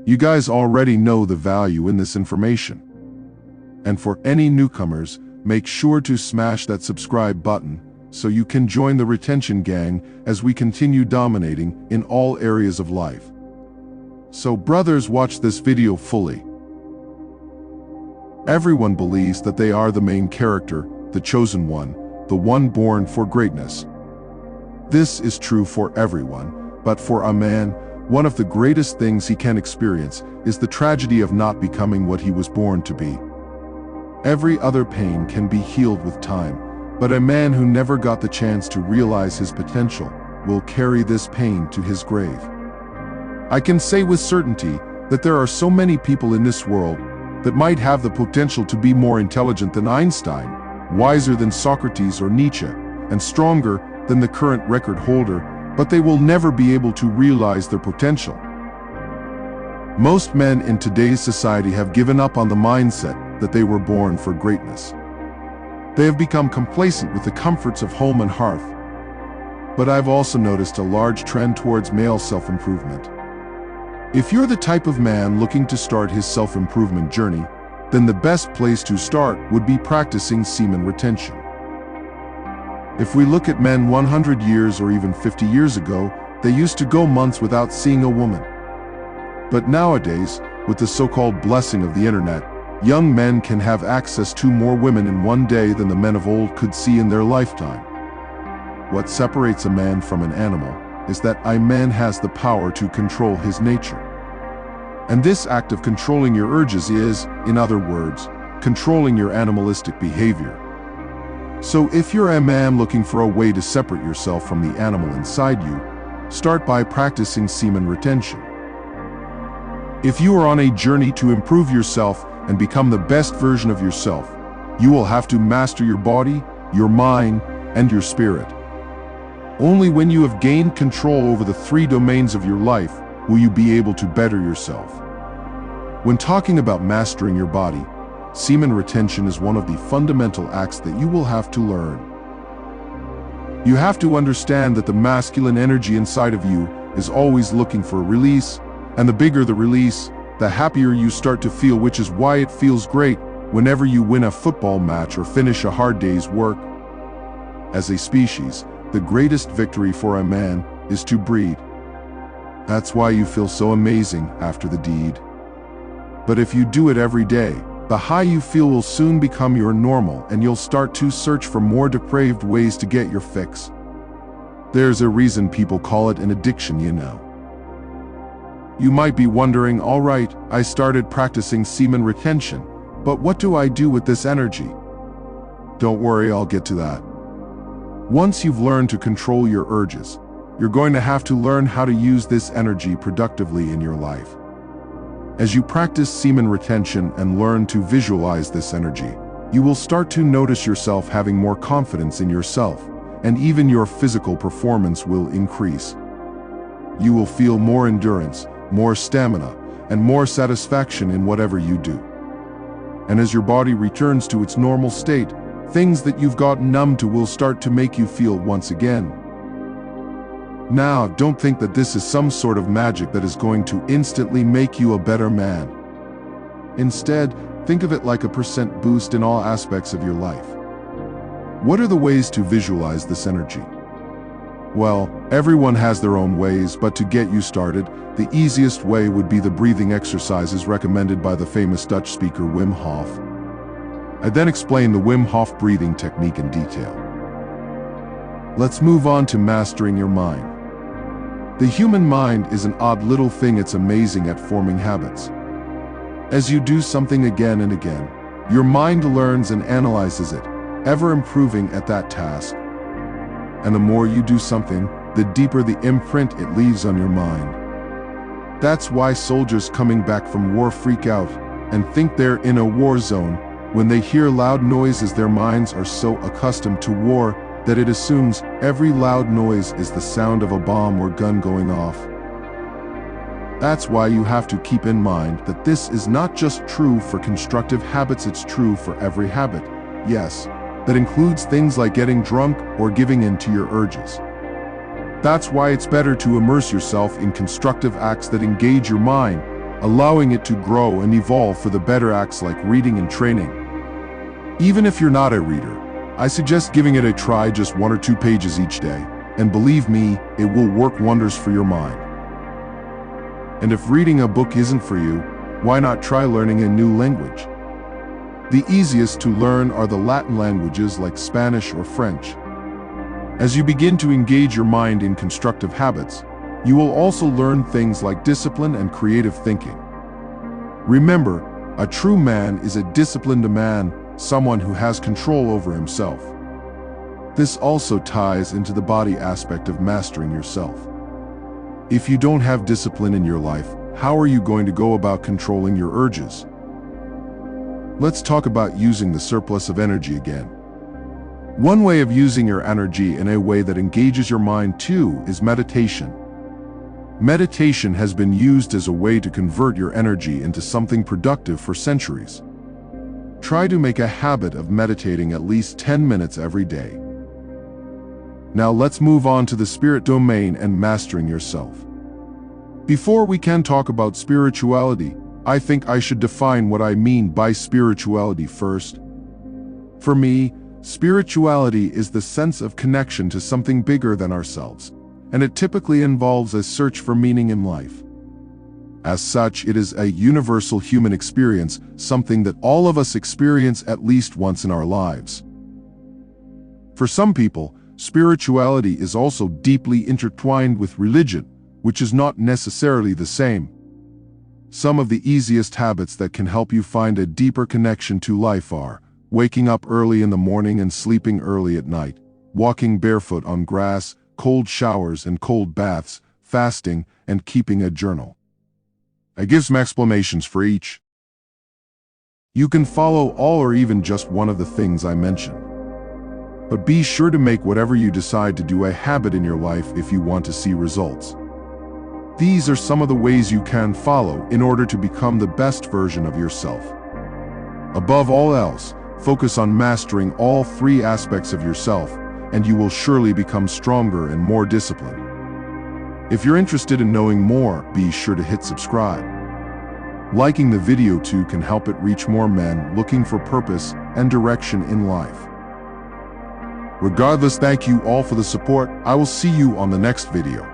You guys already know the value in this information. And for any newcomers, make sure to smash that subscribe button so you can join the retention gang as we continue dominating in all areas of life. So brothers, watch this video fully. Everyone believes that they are the main character, the chosen one, the one born for greatness. This is true for everyone, but for a man, one of the greatest things he can experience is the tragedy of not becoming what he was born to be. Every other pain can be healed with time, but a man who never got the chance to realize his potential will carry this pain to his grave. I can say with certainty that there are so many people in this world that might have the potential to be more intelligent than Einstein, wiser than Socrates or Nietzsche, and stronger than the current record holder, but they will never be able to realize their potential. Most men in today's society have given up on the mindset that they were born for greatness. They have become complacent with the comforts of home and hearth. But I've also noticed a large trend towards male self-improvement. If you're the type of man looking to start his self-improvement journey, then the best place to start would be practicing semen retention. If we look at men 100 years or even 50 years ago, they used to go months without seeing a woman. But nowadays, with the so-called blessing of the internet, young men can have access to more women in one day than the men of old could see in their lifetime. What separates a man from an animal is that a man has the power to control his nature. And this act of controlling your urges is, in other words, controlling your animalistic behavior. So if you're a man looking for a way to separate yourself from the animal inside you, start by practicing semen retention. If you are on a journey to improve yourself and become the best version of yourself, you will have to master your body, your mind, and your spirit. Only when you have gained control over the three domains of your life will you be able to better yourself. When talking about mastering your body, semen retention is one of the fundamental acts that you will have to learn. You have to understand that the masculine energy inside of you is always looking for a release, and the bigger the release, the happier you start to feel, which is why it feels great whenever you win a football match or finish a hard day's work. As a species, the greatest victory for a man is to breed. That's why you feel so amazing after the deed. But if you do it every day, the high you feel will soon become your normal, and you'll start to search for more depraved ways to get your fix. There's a reason people call it an addiction, you know. You might be wondering, all right, I started practicing semen retention, but what do I do with this energy? Don't worry, I'll get to that. Once you've learned to control your urges, you're going to have to learn how to use this energy productively in your life. As you practice semen retention and learn to visualize this energy, you will start to notice yourself having more confidence in yourself, and even your physical performance will increase. You will feel more endurance, more stamina, and more satisfaction in whatever you do. And as your body returns to its normal state, things that you've gotten numb to will start to make you feel once again. Now, don't think that this is some sort of magic that is going to instantly make you a better man. Instead, think of it like a % boost in all aspects of your life. What are the ways to visualize this energy? Well, everyone has their own ways, but to get you started, the easiest way would be the breathing exercises recommended by the famous Dutch speaker Wim Hof. I then explain the Wim Hof breathing technique in detail. Let's move on to mastering your mind. The human mind is an odd little thing. It's amazing at forming habits. As you do something again and again, your mind learns and analyzes it, ever improving at that task. And the more you do something, the deeper the imprint it leaves on your mind. That's why soldiers coming back from war freak out and think they're in a war zone when they hear loud noises. Their minds are so accustomed to war that it assumes every loud noise is the sound of a bomb or gun going off. That's why you have to keep in mind that this is not just true for constructive habits, it's true for every habit. Yes, that includes things like getting drunk or giving in to your urges. That's why it's better to immerse yourself in constructive acts that engage your mind allowing it to grow and evolve for the better acts like reading and training. Even if you're not a reader, I suggest giving it a try, just 1 or 2 pages each day, and believe me, it will work wonders for your mind. And if reading a book isn't for you, why not try learning a new language? The easiest to learn are the Latin languages like Spanish or French. As you begin to engage your mind in constructive habits, you will also learn things like discipline and creative thinking. Remember, a true man is a disciplined man, someone who has control over himself. This also ties into the body aspect of mastering yourself. If you don't have discipline in your life, how are you going to go about controlling your urges? Let's talk about using the surplus of energy again. One way of using your energy in a way that engages your mind too is meditation. Meditation has been used as a way to convert your energy into something productive for centuries. Try to make a habit of meditating at least 10 minutes every day. Now let's move on to the spirit domain and mastering yourself. Before we can talk about spirituality, I think I should define what I mean by spirituality first. For me, spirituality is the sense of connection to something bigger than ourselves, and it typically involves a search for meaning in life. As such, it is a universal human experience, something that all of us experience at least once in our lives. For some people, spirituality is also deeply intertwined with religion, which is not necessarily the same. Some of the easiest habits that can help you find a deeper connection to life are waking up early in the morning and sleeping early at night, walking barefoot on grass, cold showers and cold baths, fasting, and keeping a journal. I give some explanations for each. You can follow all or even just one of the things I mentioned. But be sure to make whatever you decide to do a habit in your life if you want to see results. These are some of the ways you can follow in order to become the best version of yourself. Above all else, focus on mastering all 3 aspects of yourself, and you will surely become stronger and more disciplined. If you're interested in knowing more, be sure to hit subscribe. Liking the video too can help it reach more men looking for purpose and direction in life. Regardless, thank you all for the support. I will see you on the next video.